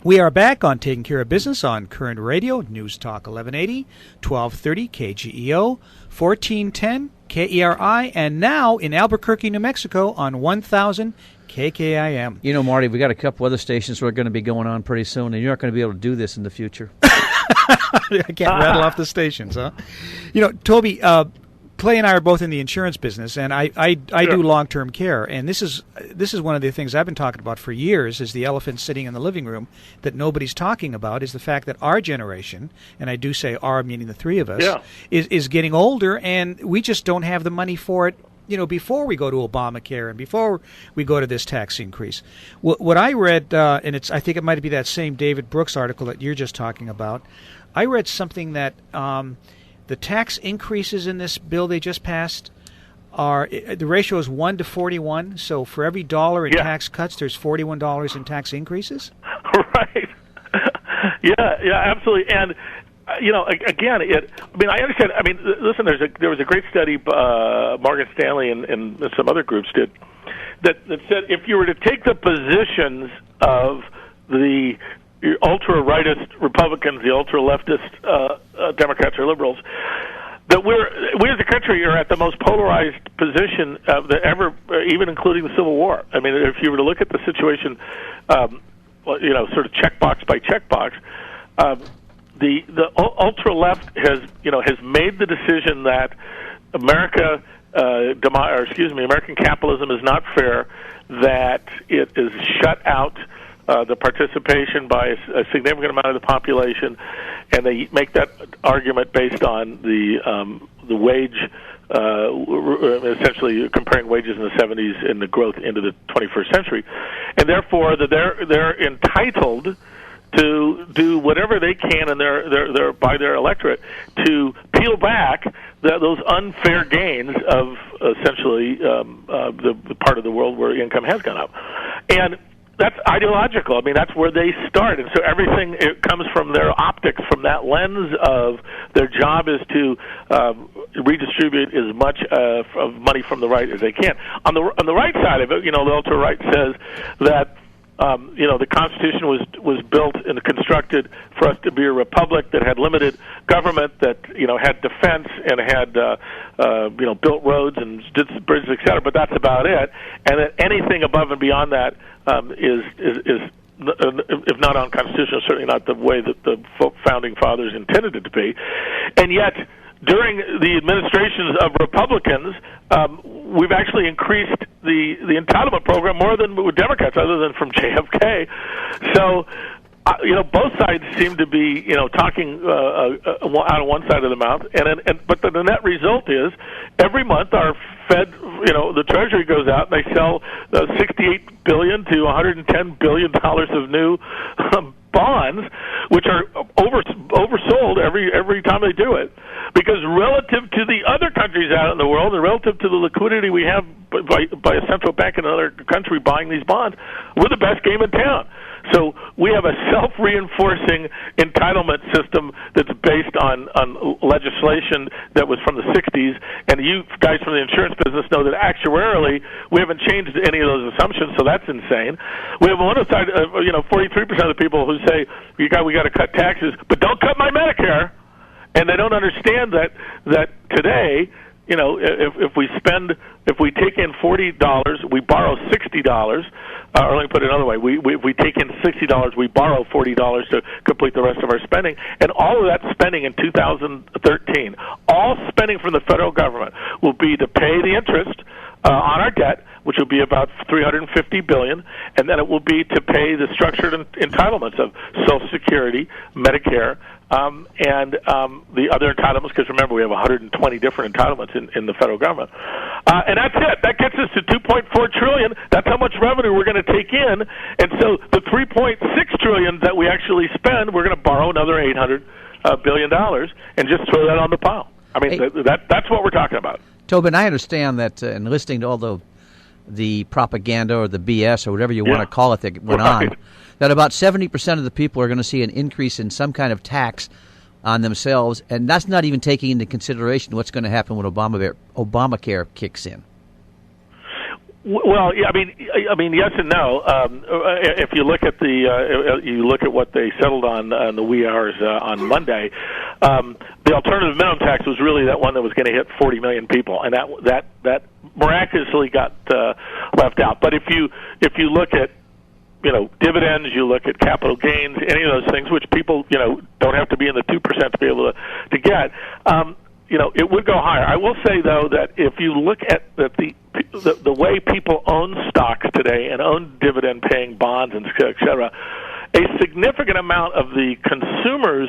We are back on Taking Care of Business on Koerner Radio, News Talk 1180, 1230 KGEO, 1410 KERI, and now in Albuquerque, New Mexico on 1000 KKIM. You know, Marty, we got a couple other stations that are going to be going on pretty soon, and you're not going to be able to do this in the future. I can't rattle off the stations, huh? You know, Toby, Clay and I are both in the insurance business, and I do long-term care, and this is one of the things I've been talking about for years, is the elephant sitting in the living room that nobody's talking about, is the fact that our generation, and I do say our, meaning the three of us, is getting older, and we just don't have the money for it, you know, before we go to Obamacare and before we go to this tax increase. What I read, and I think it might be that same David Brooks article that you're just talking about, I read something that the tax increases in this bill they just passed the ratio is 1 to 41. So for every dollar in tax cuts, there's $41 in tax increases. Right. Yeah, absolutely. And you know, again, I understand. I mean, listen, there was a great study Morgan Stanley and some other groups did that said if you were to take the positions of the ultra-rightist Republicans, the ultra-leftist Democrats or liberals, that we as a country are at the most polarized position that ever, even including the Civil War. I mean, if you were to look at the situation, you know, sort of checkbox by checkbox, the ultra-left has made the decision that American capitalism is not fair, that it is shut out the participation by a significant amount of the population, and they make that argument based on the wage, essentially comparing wages in the 70s and the growth into the 21st century, and therefore that they're entitled to do whatever they can in their by their electorate to peel back those unfair gains of essentially the part of the world where income has gone up, and that's ideological. I mean, that's where they start, and so everything comes from their optics, from that lens of their job is to redistribute as much of money from the right as they can. On the right side of it, you know, the ultra right says that you know, the Constitution was built and constructed for us to be a republic that had limited government, that, you know, had defense and had you know, built roads and did bridges, et cetera. But that's about it. And that anything above and beyond that is if not unconstitutional, certainly not the way that the founding fathers intended it to be. And yet, during the administrations of Republicans, we've actually increased the entitlement program more than with Democrats, other than from JFK. So, you know, both sides seem to be, you know, talking out of one side of the mouth, but the net result is every month our Fed, you know, the Treasury goes out and they sell $68 billion to $110 billion of new bonds, which are oversold every time they do it. Because relative to the other countries out in the world, and relative to the liquidity we have by a central bank in another country buying these bonds, we're the best game in town. So we have a self-reinforcing entitlement system that's based on legislation that was from the 60s, and you guys from the insurance business know that actuarially we haven't changed any of those assumptions, so that's insane. We have on one side, you know, 43% of the people who say we got to cut taxes, but don't cut my Medicare, and they don't understand that today, you know, if we take in $40, we borrow $60. Or let me put it another way: if we take in $60, we borrow $40 to complete the rest of our spending, and all of that spending in 2013, all spending from the federal government, will be to pay the interest on our debt, which will be about $350 billion, and then it will be to pay the structured entitlements of Social Security, Medicare, and the other entitlements, because remember, we have 120 different entitlements in the federal government. And that's it. That gets us to $2.4 trillion. That's how much revenue we're going to take in. And so the $3.6 trillion that we actually spend, we're going to borrow another $800 billion and just throw that on the pile. I mean, that's what we're talking about. Tobin, I understand that in listening to all the propaganda or the BS or whatever you want to call it that went on, that about 70% of the people are going to see an increase in some kind of tax on themselves, and that's not even taking into consideration what's going to happen when Obamacare kicks in. Well, yeah, I mean, yes and no. If you look at you look at what they settled on in the wee hours on Monday, the alternative minimum tax was really that one that was going to hit 40 million people, and that miraculously got left out. But if you look at dividends, you look at capital gains, any of those things, which people don't have to be in the 2% to be able to get. It would go higher. I will say, though, that if you look at the way people own stocks today and own dividend-paying bonds and et cetera, a significant amount of the consumers'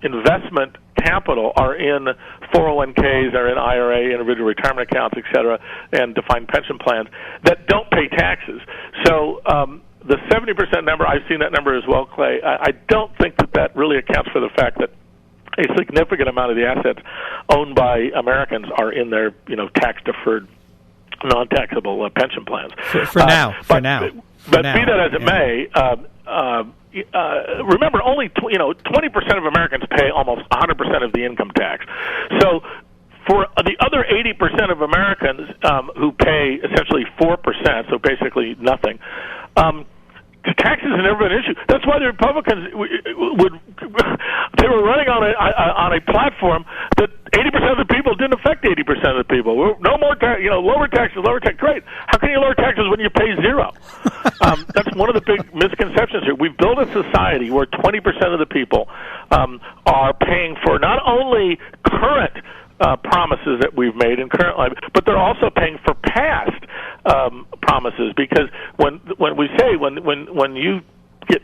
investment capital are in 401ks, are in IRA, individual retirement accounts, et cetera, and defined pension plans that don't pay taxes. So the 70% number, I've seen that number as well, Clay. I don't think that really accounts for the fact that a significant amount of the assets owned by Americans are in their, tax-deferred, non-taxable pension plans. For now. But be that as it may, remember, only 20% of Americans pay almost 100% of the income tax. So for the other 80% of Americans who pay essentially 4%, so basically nothing, taxes have never been an issue. That's why the Republicans they were running on a platform that 80% of the people didn't affect 80% of the people. No more lower taxes, Great. How can you lower taxes when you pay zero? That's one of the big misconceptions here. We've built a society where 20% of the people are paying for not only current promises that we've made in current life, but they're also paying for past promises. Because when you get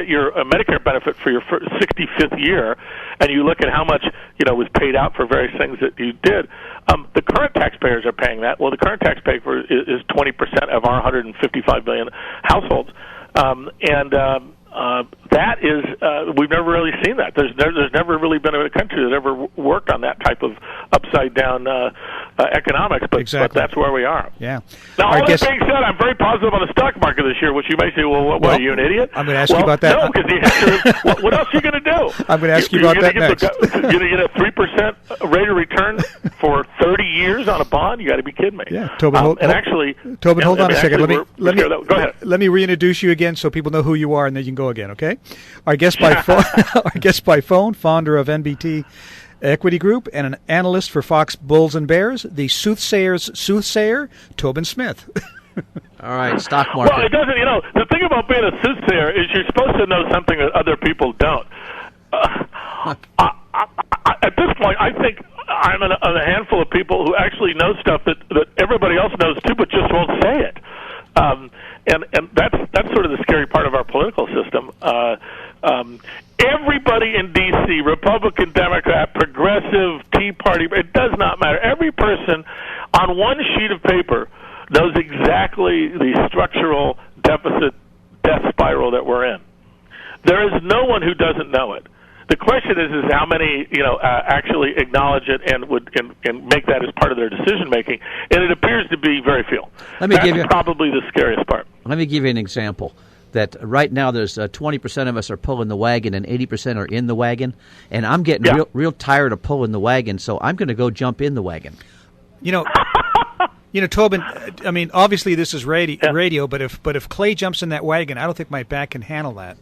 your Medicare benefit for your 65th year, and you look at how much was paid out for various things that you did, the current taxpayers are paying that. Well, the current taxpayer is 20% of our 155 million households, that is, we've never really seen that. There's never really been a country that ever worked on that type of upside down economics, but that's where we are. Yeah. Now, all that being said, I'm very positive on the stock market this year, which you may say, well, what are you, an idiot? I'm going to ask you about that. No, because the answer is, what else are you going to do? I'm going to ask you about that next. You're going to get a 3% rate of return for 30 years on a bond? You got to be kidding me. Yeah, Tobin, hold on a second. Let me reintroduce you again so people know who you are, and then you can go again, okay? Our guest by phone, founder of NBT Equity Group and an analyst for Fox Bulls and Bears, the soothsayer's soothsayer, Tobin Smith. All right, stock market. Well, it doesn't. The thing about being a soothsayer is you're supposed to know something that other people don't. At this point, I think I'm in a handful of people who actually know stuff that everybody else knows too, but just won't say it. And that's sort of the scary part of our political system. Everybody in D.C., Republican, Democrat, progressive, Tea Party, it does not matter. Every person on one sheet of paper knows exactly the structural deficit death spiral that we're in. There is no one who doesn't know it. The question is how many actually acknowledge it and make that as part of their decision making, and it appears to be very few. That's probably the scariest part. Let me give you an example. That right now there's 20% of us are pulling the wagon and 80% are in the wagon, and I'm getting real tired of pulling the wagon, so I'm going to go jump in the wagon. Tobin, I mean, obviously this is radio, but if Clay jumps in that wagon, I don't think my back can handle that.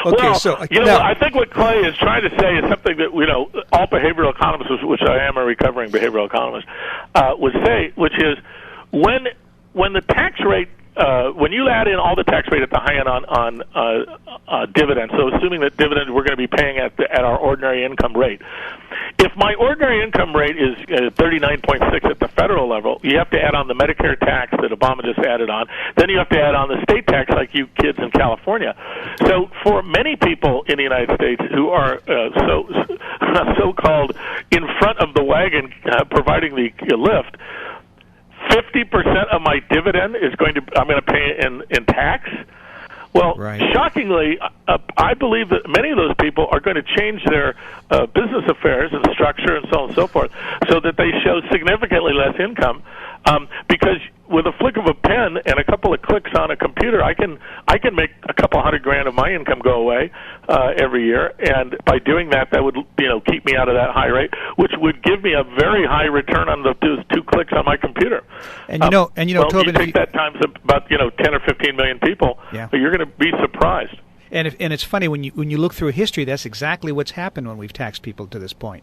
I think what Clay is trying to say is something that all behavioral economists, which I am a recovering behavioral economist, would say, which is when the tax rate, when you add in all the tax rate at the high end on dividends, so assuming that dividends we're going to be paying at our ordinary income rate, if my ordinary income rate is 39.6 at the federal level, you have to add on the Medicare tax that Obama just added on. Then you have to add on the state tax, like you kids in California. So for many people in the United States who are so-called in front of the wagon, providing the lift, 50% of my dividend I'm going to pay in tax. Well, Shockingly, I believe that many of those people are going to change their business affairs and structure and so on and so forth, so that they show significantly less income Because with a flick of a pen and a couple of clicks on a computer, I can make a couple $100,000 of my income go away every year, and by doing that, that would keep me out of that high rate, which would give me a very high return on those 2 clicks on my computer. And Tobin, you take that times about 10 or 15 million people, you're going to be surprised. And it's funny when you look through history, that's exactly what's happened when we've taxed people to this point.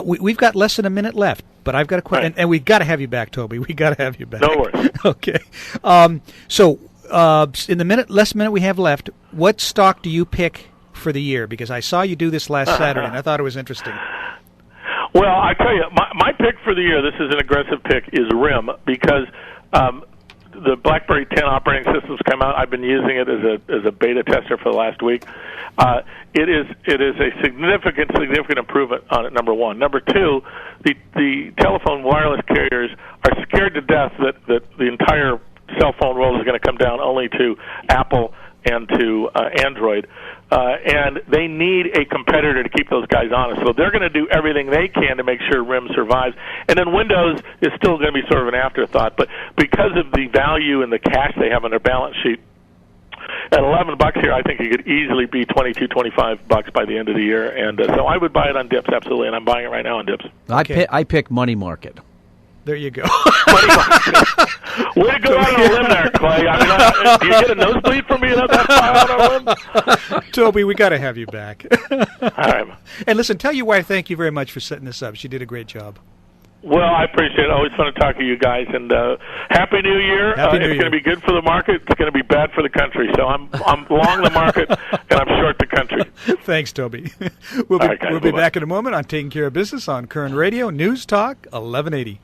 We've got less than a minute left, but I've got a question, right. and we've got to have you back, Toby. We got to have you back. No worries. Okay. So in the less minute we have left, what stock do you pick for the year? Because I saw you do this last Saturday, and I thought it was interesting. Well, I tell you, my pick for the year, this is an aggressive pick, is RIM, because the BlackBerry 10 operating systems come out. I've been using it as a beta tester for the last week. It is a significant improvement on it, number one. Number two, the telephone wireless carriers are scared to death that the entire cell phone world is going to come down only to Apple and to Android. And they need a competitor to keep those guys honest. So they're going to do everything they can to make sure RIM survives. And then Windows is still going to be sort of an afterthought. But because of the value and the cash they have on their balance sheet, at $11 here, I think it could easily be $22, $25 by the end of the year. And so I would buy it on dips, absolutely. And I'm buying it right now on dips. Okay. I pick money market. There you go. Money market. Way to go out on a limb there, Clay. I mean, do you get a nosebleed from me that far out on a limb? Toby, we got to have you back. All right. And listen, tell your wife thank you very much for setting this up. She did a great job. Well, I appreciate it. Always fun to talk to you guys. And Happy New Year. Happy New Year. It's going to be good for the market. It's going to be bad for the country. So I'm long the market, and I'm short the country. Thanks, Toby. We'll be back in a moment on Taking Care of Business on Koerner Radio, News Talk 1180.